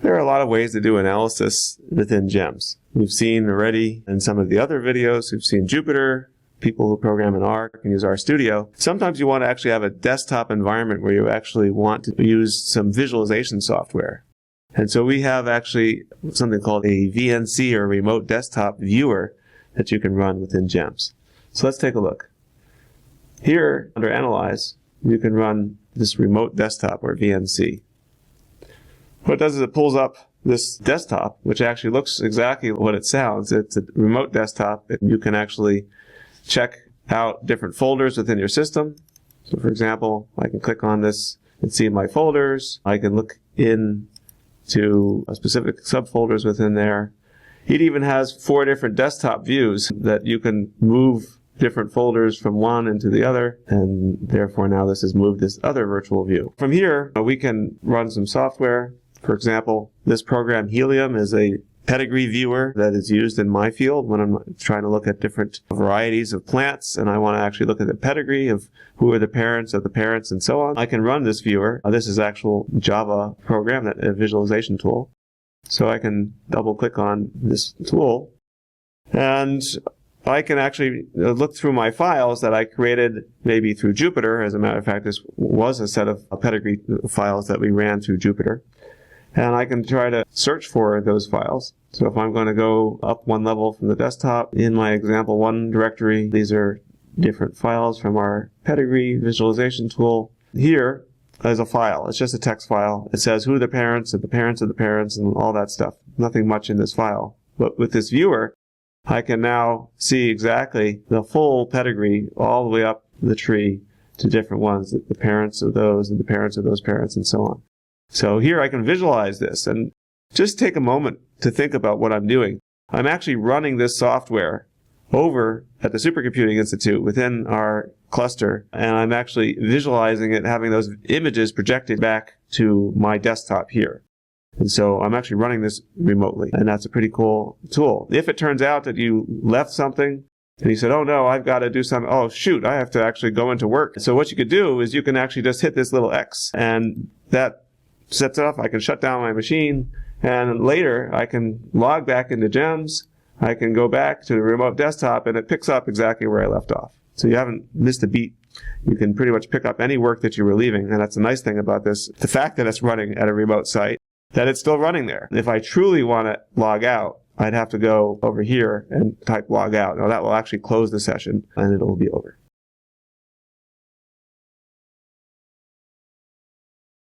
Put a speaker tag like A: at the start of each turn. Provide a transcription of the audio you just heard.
A: There are a lot of ways to do analysis within GEMS. We've seen already in some of the other videos, we've seen Jupyter, people who program in R can use RStudio. Sometimes you want to actually have a desktop environment where you actually want to use some visualization software. And so we have actually something called a VNC, or remote desktop viewer, that you can run within GEMS. So let's take a look. Here, under Analyze, you can run this remote desktop, or VNC. What it does is it pulls up this desktop, which actually looks exactly what it sounds. It's a remote desktop, and you can actually check out different folders within your system. So for example, I can click on this and see my folders. I can look into specific subfolders within there. It even has 4 different desktop views that you can move different folders from one into the other, and therefore now this has moved this other virtual view. From here, we can run some software. For example, this program Helium is a pedigree viewer that is used in my field when I'm trying to look at different varieties of plants, and I want to actually look at the pedigree of who are the parents of the parents and so on. I can run this viewer. This is actual Java program, a visualization tool. So I can double click on this tool, and I can actually look through my files that I created maybe through Jupyter. As a matter of fact, this was a set of pedigree files that we ran through Jupyter. And I can try to search for those files. So if I'm going to go up one level from the desktop, in my example 1 directory, these are different files from our pedigree visualization tool. Here is a file. It's just a text file. It says who are the parents of the parents of the parents and all that stuff. Nothing much in this file. But with this viewer, I can now see exactly the full pedigree all the way up the tree to different ones, the parents of those and the parents of those parents and so on. So here I can visualize this, and just take a moment to think about what I'm doing. I'm actually running this software over at the Supercomputing Institute within our cluster, and I'm actually visualizing it, having those images projected back to my desktop here. And so I'm actually running this remotely, and that's a pretty cool tool. If it turns out that you left something and you said, oh no, I've got to do something, oh shoot, I have to actually go into work. So what you could do is you can actually just hit this little X, and that sets it off. I can shut down my machine, and later I can log back into GEMS. I can go back to the remote desktop, and it picks up exactly where I left off. So you haven't missed a beat. You can pretty much pick up any work that you were leaving, and that's the nice thing about this. The fact that it's running at a remote site, that it's still running there. If I truly want to log out, I'd have to go over here and type log out. Now that will actually close the session, and it'll be over.